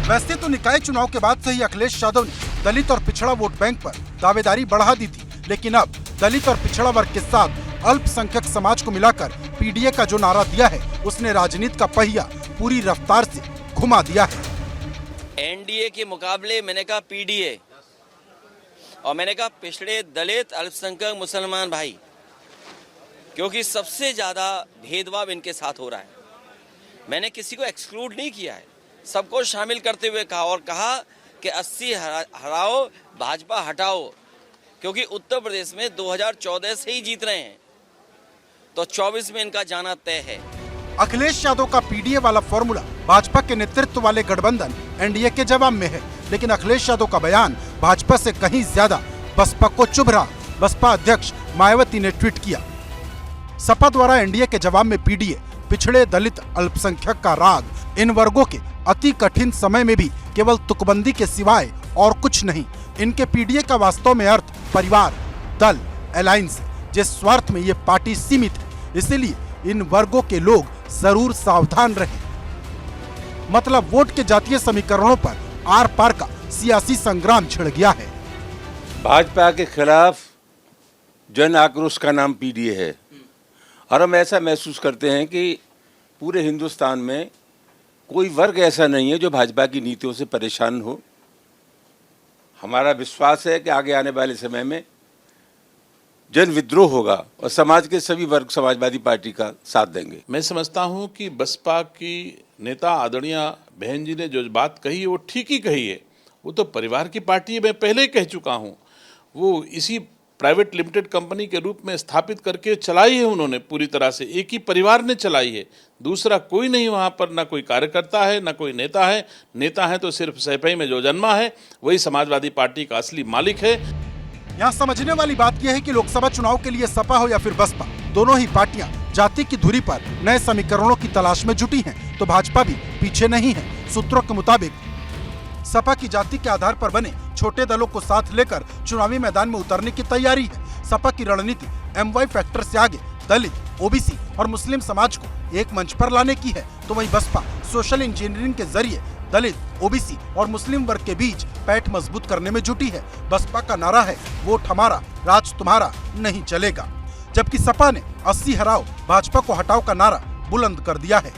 वैसे तो निकाय चुनाव के बाद से ही अखिलेश यादव ने दलित और पिछड़ा वोट बैंक पर दावेदारी बढ़ा दी थी, लेकिन अब दलित और पिछड़ा वर्ग के साथ अल्पसंख्यक समाज को मिलाकर पीडीए का जो नारा दिया है, उसने राजनीति का पहिया पूरी रफ्तार से घुमा दिया है। एनडीए के मुकाबले मैंने कहा पीडीए, और मैंने कहा पिछड़े दलित अल्पसंख्यक मुसलमान भाई, क्योंकि सबसे ज्यादा भेदभाव इनके साथ हो रहा है। मैंने किसी को एक्सक्लूड नहीं किया है, सबको शामिल करते हुए कहा और कहा कि 80 हराओ भाजपा हटाओ, क्योंकि उत्तर प्रदेश में 2014 से ही जीत रहे हैं, तो 24 में इनका जाना तय है। अखिलेश यादव का पीडीए वाला फॉर्मूला भाजपा के नेतृत्व वाले गठबंधन एनडीए के जवाब में है, लेकिन अखिलेश यादव का बयान भाजपा से कहीं ज्यादा बसपा को चुभ रहा। बसपा अध्यक्ष मायावती ने ट्वीट किया, सपा द्वारा एनडीए के जवाब में पीडीए, पिछड़े दलित अल्पसंख्यक का राग इन वर्गों के अति कठिन समय में भी केवल तुकबंदी के सिवाय और कुछ नहीं। इनके पीडीए का वास्तव में अर्थ परिवार, दल, अलायंस, जिस स्वार्थ में ये पार्टी सीमित है, इसीलिए इन वर्गों के लोग जरूर सावधान रहें। मतलब वोट के जातीय समीकरणों पर आर पार का सियासी संग्राम छिड़ गया है। भाजपा के खिलाफ जन आक्रोश का नाम पीडीए है, और हम ऐसा महसूस करते हैं कि पूरे हिंदुस्तान में कोई वर्ग ऐसा नहीं है जो भाजपा की नीतियों से परेशान हो। हमारा विश्वास है कि आगे आने वाले समय में जन विद्रोह होगा और समाज के सभी वर्ग समाजवादी पार्टी का साथ देंगे। मैं समझता हूं कि बसपा की नेता आदरणीय बहन जी ने जो बात कही है वो ठीक ही कही है। वो तो परिवार की पार्टी है, मैं पहले ही कह चुका हूं। वो इसी प्राइवेट लिमिटेड कंपनी के रूप में स्थापित करके चलाई है उन्होंने, पूरी तरह से एक ही परिवार ने चलाई है। दूसरा कोई नहीं वहां पर, ना कोई कार्यकर्ता है, ना कोई नेता है। नेता है तो सिर्फ सैफई में जो जन्मा है वही समाजवादी पार्टी का असली मालिक है। यहाँ समझने वाली बात यह है कि लोकसभा चुनाव के लिए सपा हो या फिर बसपा, दोनों ही पार्टियां जाति की धुरी पर नए समीकरणों की तलाश में जुटी हैं, तो भाजपा भी पीछे नहीं है। सूत्रों के मुताबिक सपा की जाति के आधार पर बने छोटे दलों को साथ लेकर चुनावी मैदान में उतरने की तैयारी है। सपा की रणनीति MY फैक्टर से आगे दलित, ओबीसी और मुस्लिम समाज को एक मंच पर लाने की है, तो वहीं बसपा सोशल इंजीनियरिंग के जरिए दलित, ओबीसी और मुस्लिम वर्ग के बीच पैठ मजबूत करने में जुटी है। बसपा का नारा है, वोट हमारा, राज तुम्हारा नहीं चलेगा, जबकि सपा ने 80 हराओ भाजपा को हटाओ का नारा बुलंद कर दिया है।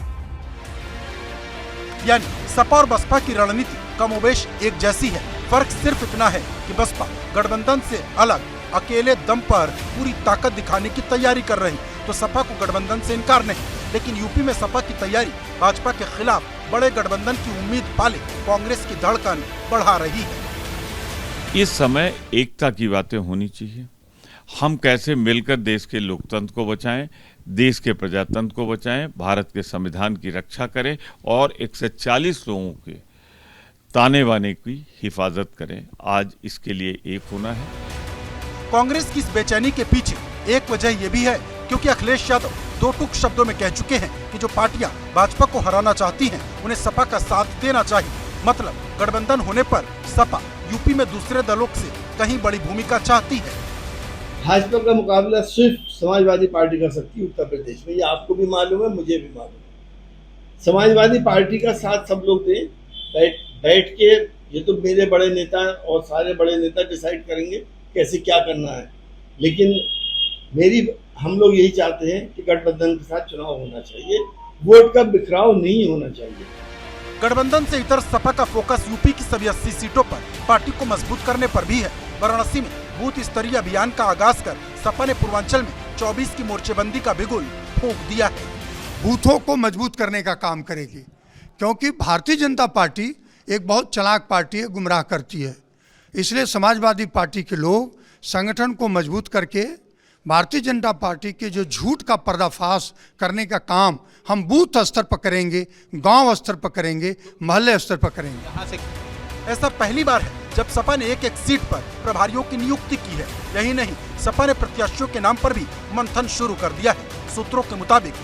यानी सपा और बसपा की रणनीति कमोबेश एक जैसी है। फर्क सिर्फ इतना है कि बसपा गठबंधन से अलग अकेले दम पर पूरी ताकत दिखाने की तैयारी कर रही, तो सपा को गठबंधन से इनकार नहीं। लेकिन यूपी में सपा की तैयारी भाजपा के खिलाफ बड़े गठबंधन की उम्मीद पाले कांग्रेस की धड़कन बढ़ा रही है। इस समय एकता की बातें होनी चाहिए। हम कैसे मिलकर देश के लोकतंत्र को बचाएं, देश के प्रजातंत्र को बचाएं, भारत के संविधान की रक्षा करें और 140 लोगों के ताने बाने की हिफाजत करें। आज इसके लिए एक होना है। कांग्रेस की इस बेचैनी के पीछे एक वजह ये भी है क्योंकि अखिलेश यादव दो टूक शब्दों में कह चुके हैं कि जो पार्टियां भाजपा को हराना चाहती हैं, उन्हें सपा का साथ देना चाहिए। मतलब गठबंधन होने पर सपा यूपी में दूसरे दलों से कहीं बड़ी भूमिका चाहती है। भाजपा का मुकाबला सिर्फ समाजवादी पार्टी कर सकती है उत्तर प्रदेश में, ये आपको भी मालूम है, मुझे भी मालूम है। समाजवादी पार्टी का साथ सब लोग दें, बैठ के, ये तो मेरे बड़े नेता और सारे बड़े नेता डिसाइड करेंगे कैसे क्या करना है, लेकिन हम लोग यही चाहते हैं कि गठबंधन के साथ चुनाव होना चाहिए, वोट का बिखराव नहीं होना चाहिए। गठबंधन से इतर सपा का फोकस यूपी की सभी 80 सीटों पर पार्टी को मजबूत करने पर भी है। वाराणसी में बूथ स्तरीय अभियान का आगाज कर सपा ने पूर्वांचल में 24 की मोर्चेबंदी का बिगुल फूंक दिया है। बूथों को मजबूत करने का काम करेगी, क्योंकि भारतीय जनता पार्टी एक बहुत चालाक पार्टी है, गुमराह करती है। इसलिए समाजवादी पार्टी के लोग संगठन को मजबूत करके भारतीय जनता पार्टी के जो झूठ का पर्दाफाश करने का काम हम बूथ स्तर पर करेंगे, गांव स्तर पर करेंगे, मोहल्ले स्तर पर करेंगे। ऐसा पहली बार है जब सपा ने एक सीट पर प्रभारियों की नियुक्ति की है। यही नहीं, सपा ने प्रत्याशियों के नाम पर भी मंथन शुरू कर दिया है। सूत्रों के मुताबिक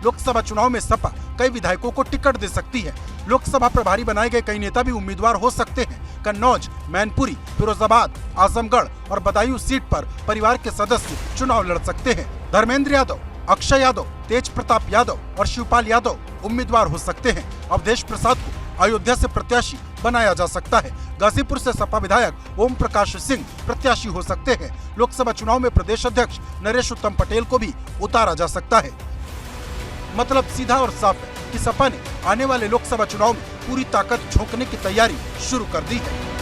लोकसभा चुनाव में सपा कई विधायकों को टिकट दे सकती है। लोकसभा प्रभारी बनाए गए कई नेता भी उम्मीदवार हो सकते हैं। कन्नौज, मैनपुरी, फिरोजाबाद, आजमगढ़ और बदायूं सीट पर परिवार के सदस्य चुनाव लड़ सकते हैं। धर्मेंद्र यादव, अक्षय यादव, तेज प्रताप यादव और शिवपाल यादव उम्मीदवार हो सकते हैं। अवधेश प्रसाद को अयोध्या से प्रत्याशी बनाया जा सकता है। गाजीपुर से सपा विधायक ओम प्रकाश सिंह प्रत्याशी हो सकते हैं। लोकसभा चुनाव में प्रदेश अध्यक्ष नरेश उत्तम पटेल को भी उतारा जा सकता है। मतलब सीधा और साफ है कि सपा ने आने वाले लोकसभा चुनाव में पूरी ताकत झोंकने की तैयारी शुरू कर दी है।